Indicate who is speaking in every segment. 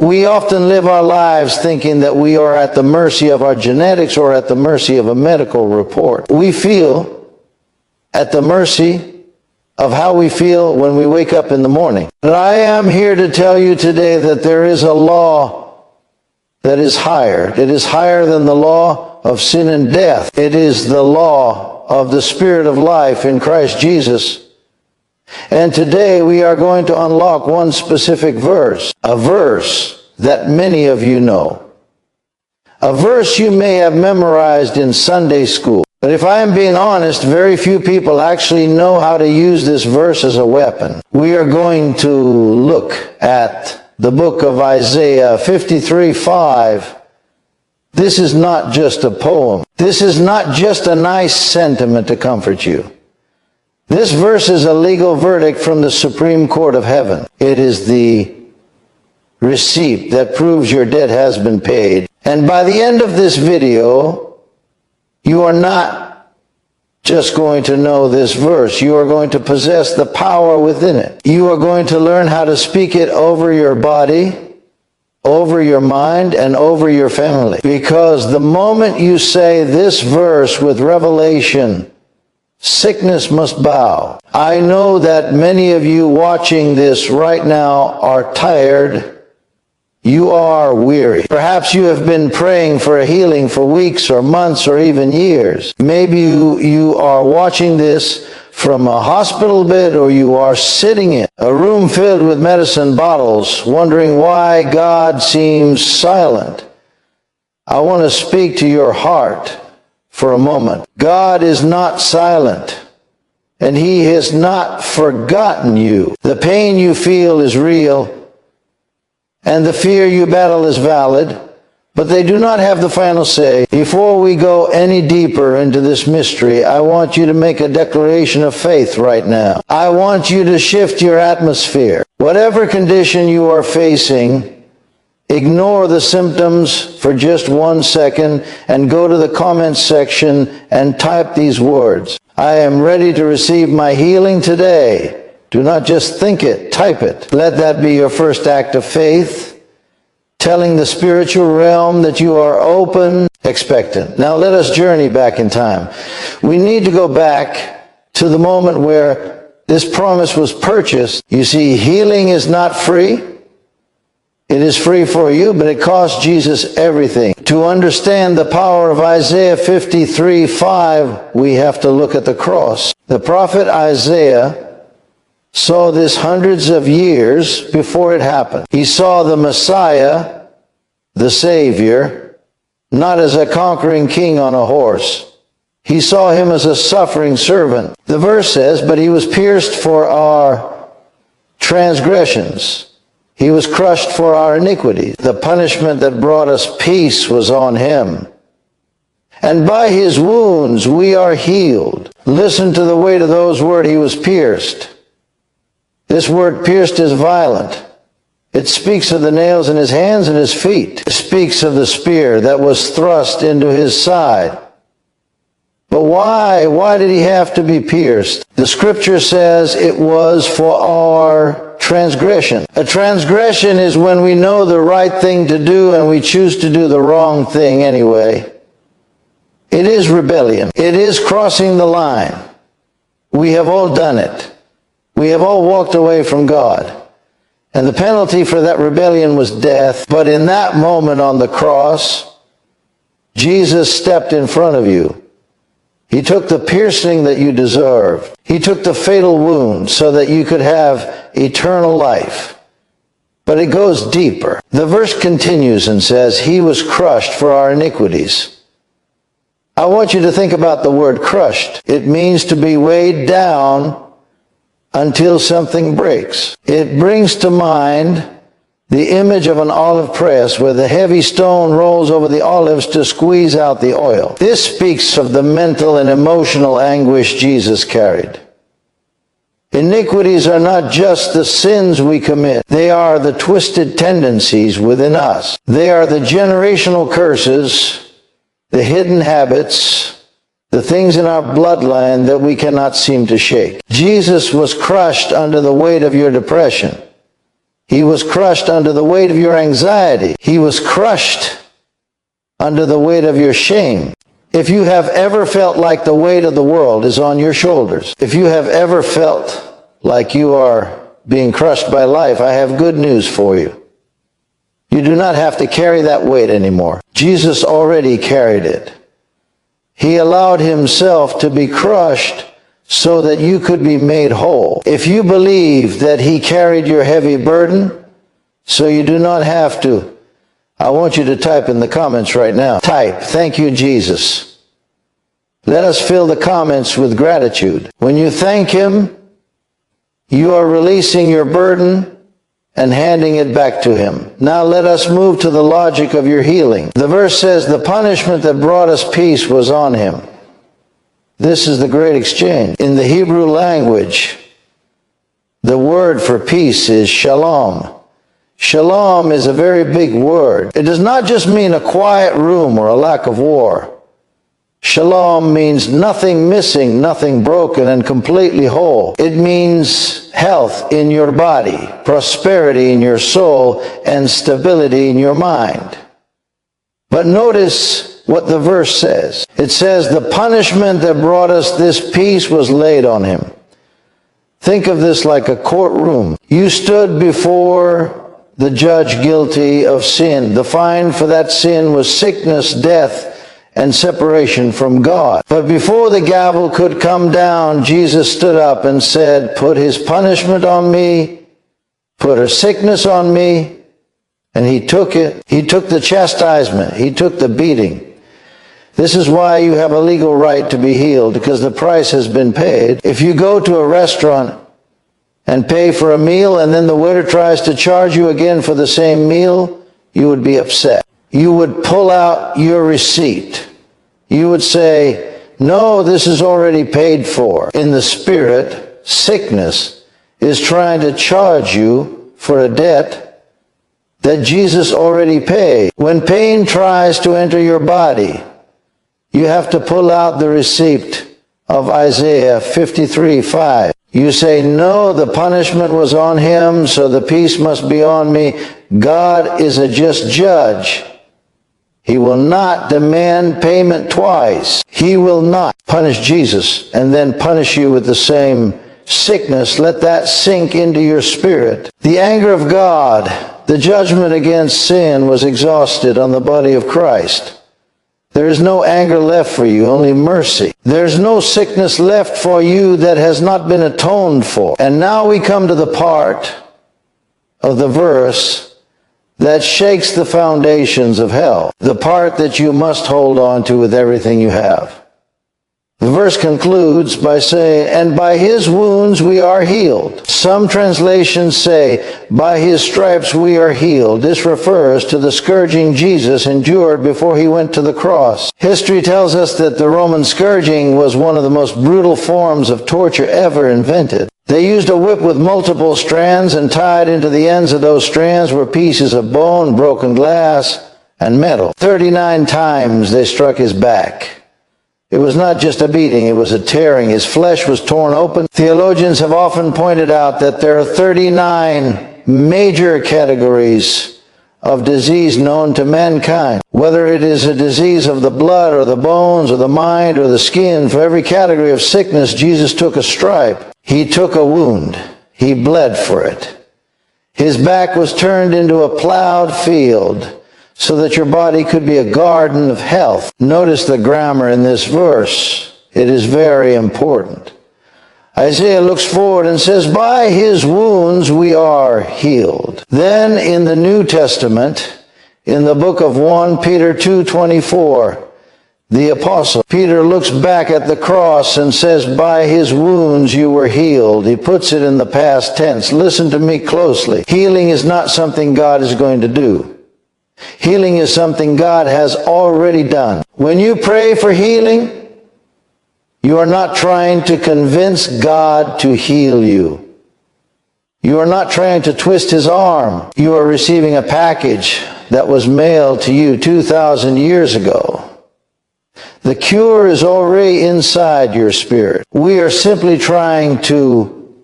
Speaker 1: We often live our lives thinking that we are at the mercy of our genetics or at the mercy of a medical report. We feel at the mercy of how we feel when we wake up in the morning. But I am here to tell you today that there is a law that is higher. It is higher than the law of sin and death. It is the law of the Spirit of life in Christ Jesus. And today we are going to unlock one specific verse, a verse that many of you know. A verse you may have memorized in Sunday school. But if I am being honest, very few people actually know how to use this verse as a weapon. We are going to look at the book of Isaiah 53:5. This is not just a poem. This is not just a nice sentiment to comfort you. This verse is a legal verdict from the Supreme Court of Heaven. It is the receipt that proves your debt has been paid. And by the end of this video, you are not just going to know this verse. You are going to possess the power within it. You are going to learn how to speak it over your body, over your mind, and over your family. Because the moment you say this verse with revelation, sickness must bow. I know that many of you watching this right now are tired. You are weary. Perhaps you have been praying for a healing for weeks or months or even years. Maybe you are watching this from a hospital bed, or you are sitting in a room filled with medicine bottles, wondering why God seems silent. I want to speak to your heart for a moment. God is not silent, and He has not forgotten you. The pain you feel is real, and the fear you battle is valid, but they do not have the final say. Before we go any deeper into this mystery, I want you to make a declaration of faith right now. I want you to shift your atmosphere. Whatever condition you are facing, ignore the symptoms for just 1 second and go to the comments section and type these words. I am ready to receive my healing today. Do not just think it, type it. Let that be your first act of faith, telling the spiritual realm that you are open, expectant. Now let us journey back in time. We need to go back to the moment where this promise was purchased. You see, healing is not free. It is free for you, but it cost Jesus everything. To understand the power of Isaiah 53:5, we have to look at the cross. The prophet Isaiah saw this hundreds of years before it happened. He saw the Messiah, the Savior, not as a conquering king on a horse. He saw him as a suffering servant. The verse says, but he was pierced for our transgressions. He was crushed for our iniquities. The punishment that brought us peace was on him. And by his wounds we are healed. Listen to the weight of those words. He was pierced. This word pierced is violent. It speaks of the nails in his hands and his feet. It speaks of the spear that was thrust into his side. But why? Why did he have to be pierced? The scripture says it was for our transgression. A transgression is when we know the right thing to do and we choose to do the wrong thing anyway. It is rebellion. It is crossing the line. We have all done it. We have all walked away from God. And the penalty for that rebellion was death. But in that moment on the cross, Jesus stepped in front of you. He took the piercing that you deserved. He took the fatal wound so that you could have eternal life. But it goes deeper. The verse continues and says, he was crushed for our iniquities. I want you to think about the word crushed. It means to be weighed down until something breaks. It brings to mind the image of an olive press where the heavy stone rolls over the olives to squeeze out the oil. This speaks of the mental and emotional anguish Jesus carried. Iniquities are not just the sins we commit. They are the twisted tendencies within us. They are the generational curses, the hidden habits, the things in our bloodline that we cannot seem to shake. Jesus was crushed under the weight of your depression. He was crushed under the weight of your anxiety. He was crushed under the weight of your shame. If you have ever felt like the weight of the world is on your shoulders, if you have ever felt like you are being crushed by life, I have good news for you. You do not have to carry that weight anymore. Jesus already carried it. He allowed himself to be crushed so that you could be made whole. If you believe that he carried your heavy burden, so you do not have to, I want you to type in the comments right now. Type, "Thank you, Jesus." Let us fill the comments with gratitude. When you thank him, you are releasing your burden and handing it back to him. Now let us move to the logic of your healing. The verse says, the punishment that brought us peace was on him. This is the great exchange. In the Hebrew language, the word for peace is shalom. Shalom is a very big word. It does not just mean a quiet room or a lack of war. Shalom means nothing missing, nothing broken, and completely whole. It means health in your body, prosperity in your soul, and stability in your mind. But notice what the verse says. It says, the punishment that brought us this peace was laid on him. Think of this like a courtroom. You stood before the judge guilty of sin. The fine for that sin was sickness, death, and separation from God. But before the gavel could come down, Jesus stood up and said, put his punishment on me, put her sickness on me, and he took it. He took the chastisement. He took the beating. This is why you have a legal right to be healed, because the price has been paid. If you go to a restaurant and pay for a meal, and then the waiter tries to charge you again for the same meal, you would be upset. You would pull out your receipt. You would say, no, this is already paid for. In the spirit, sickness is trying to charge you for a debt that Jesus already paid. When pain tries to enter your body, you have to pull out the receipt of Isaiah 53:5. You say, no, the punishment was on him, so the peace must be on me. God is a just judge. He will not demand payment twice. He will not punish Jesus and then punish you with the same sickness. Let that sink into your spirit. The anger of God, the judgment against sin, was exhausted on the body of Christ. There is no anger left for you, only mercy. There's no sickness left for you that has not been atoned for. And now we come to the part of the verse that shakes the foundations of hell, the part that you must hold on to with everything you have. The verse concludes by saying, and by his wounds we are healed. Some translations say, by his stripes we are healed. This refers to the scourging Jesus endured before he went to the cross. History tells us that the Roman scourging was one of the most brutal forms of torture ever invented. They used a whip with multiple strands, and tied into the ends of those strands were pieces of bone, broken glass, and metal. 39 times they struck his back. It was not just a beating, it was a tearing. His flesh was torn open. Theologians have often pointed out that there are 39 major categories of disease known to mankind. Whether it is a disease of the blood or the bones or the mind or the skin, for every category of sickness, Jesus took a stripe. He took a wound. He bled for it. His back was turned into a plowed field, so that your body could be a garden of health. Notice the grammar in this verse. It is very important. Isaiah looks forward and says, by his wounds we are healed. Then in the New Testament, in the book of 1 Peter 2:24, the apostle Peter looks back at the cross and says, by his wounds you were healed. He puts it in the past tense. Listen to me closely. Healing is not something God is going to do. Healing is something God has already done. When you pray for healing, you are not trying to convince God to heal you. You are not trying to twist his arm. You are receiving a package that was mailed to you 2,000 years ago. The cure is already inside your spirit. We are simply trying to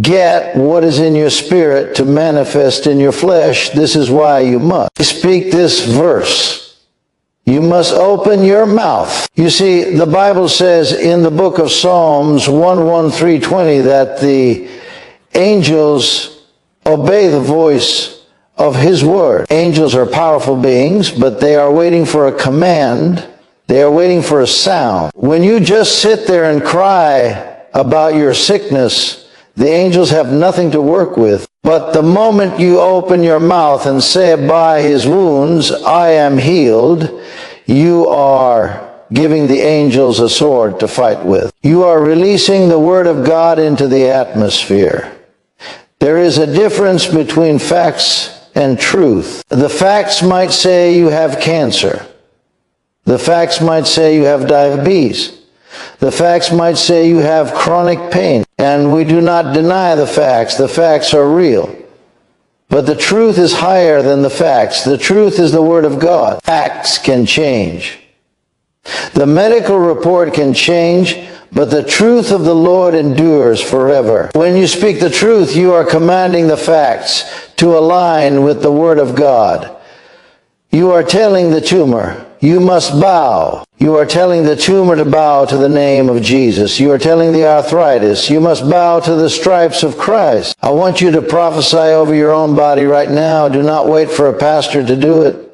Speaker 1: get what is in your spirit to manifest in your flesh, this is why you must speak this verse. You must open your mouth. You see, the Bible says in the book of Psalms 1:1-3:20 that the angels obey the voice of his word. Angels are powerful beings, but they are waiting for a command. They are waiting for a sound. When you just sit there and cry about your sickness, the angels have nothing to work with. But the moment you open your mouth and say, by his wounds I am healed, you are giving the angels a sword to fight with. You are releasing the word of God into the atmosphere. There is a difference between facts and truth. The facts might say you have cancer. The facts might say you have diabetes. The facts might say you have chronic pain. And we do not deny the facts. The facts are real. But the truth is higher than the facts. The truth is the Word of God. Facts can change. The medical report can change, but the truth of the Lord endures forever. When you speak the truth, you are commanding the facts to align with the Word of God. You are telling the tumor, you must bow. You are telling the tumor to bow to the name of Jesus. You are telling the arthritis, you must bow to the stripes of Christ. I want you to prophesy over your own body right now. Do not wait for a pastor to do it.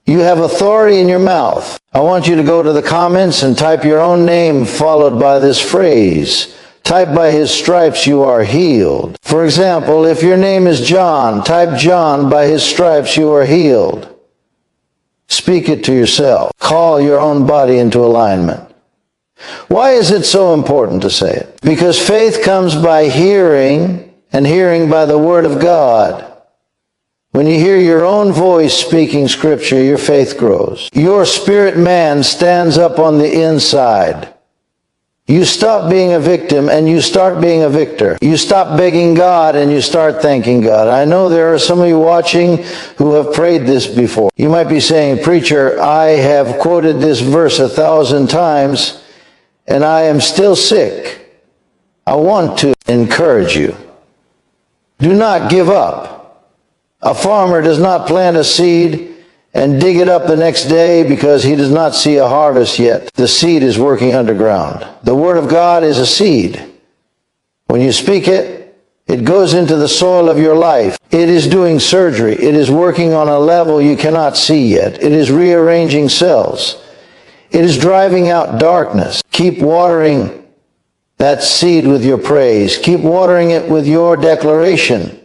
Speaker 1: You have authority in your mouth. I want you to go to the comments and type your own name followed by this phrase. Type, by his stripes you are healed. For example, if your name is John, type John, by his stripes you are healed. Speak it to yourself. Call your own body into alignment. Why is it so important to say it? Because faith comes by hearing, and hearing by the Word of God. When you hear your own voice speaking Scripture, your faith grows. Your spirit man stands up on the inside. You stop being a victim and you start being a victor. You stop begging God and you start thanking God. I know there are some of you watching who have prayed this before. You might be saying, preacher, I have quoted this verse 1,000 times and I am still sick. I want to encourage you. Do not give up. A farmer does not plant a seed and dig it up the next day because he does not see a harvest yet. The seed is working underground. The Word of God is a seed. When you speak it, it goes into the soil of your life. It is doing surgery. It is working on a level you cannot see yet. It is rearranging cells. It is driving out darkness. Keep watering that seed with your praise. Keep watering it with your declaration.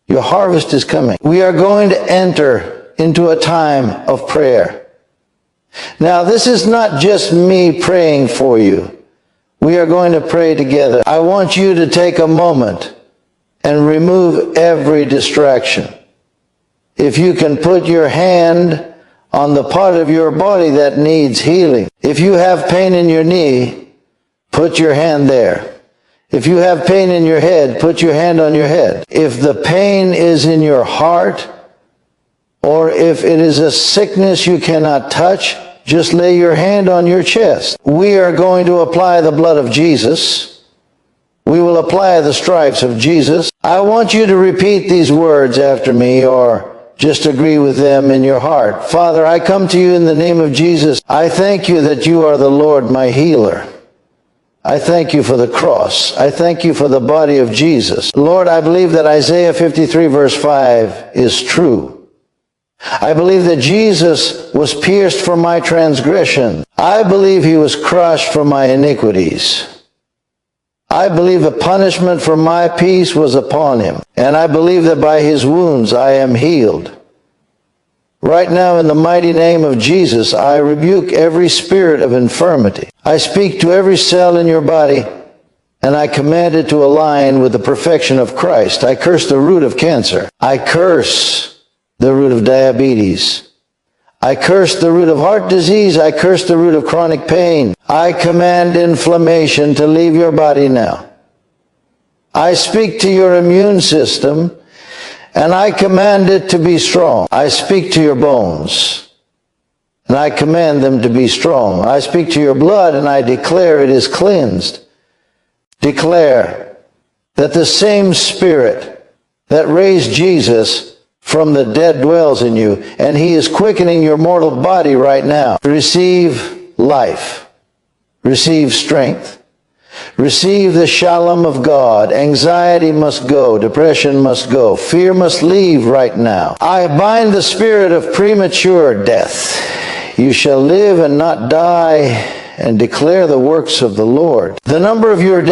Speaker 1: Your harvest is coming. We are going to enter into a time of prayer. Now, this is not just me praying for you. We are going to pray together. I want you to take a moment and remove every distraction. If you can put your hand on the part of your body that needs healing. If you have pain in your knee, put your hand there. If you have pain in your head, put your hand on your head. If the pain is in your heart, or if it is a sickness you cannot touch, just lay your hand on your chest. We are going to apply the blood of Jesus. We will apply the stripes of Jesus. I want you to repeat these words after me, or just agree with them in your heart. Father, I come to you in the name of Jesus. I thank you that you are the Lord, my healer. I thank you for the cross. I thank you for the body of Jesus. Lord, I believe that Isaiah 53 verse 5 is true. I believe that Jesus was pierced for my transgression. I believe he was crushed for my iniquities. I believe the punishment for my peace was upon him. And I believe that by his wounds I am healed. Right now, in the mighty name of Jesus, I rebuke every spirit of infirmity. I speak to every cell in your body, and I command it to align with the perfection of Christ. I curse the root of cancer. I curse the root of diabetes. I curse the root of heart disease. I curse the root of chronic pain. I command inflammation to leave your body now. I speak to your immune system, and I command it to be strong. I speak to your bones, and I command them to be strong. I speak to your blood, and I declare it is cleansed. Declare that the same Spirit that raised Jesus from the dead dwells in you, and he is quickening your mortal body right now. Receive life. Receive strength. Receive the shalom of God. Anxiety must go. Depression must go. Fear must leave right now. I bind the spirit of premature death. You shall live and not die, and declare the works of the Lord. The number of your days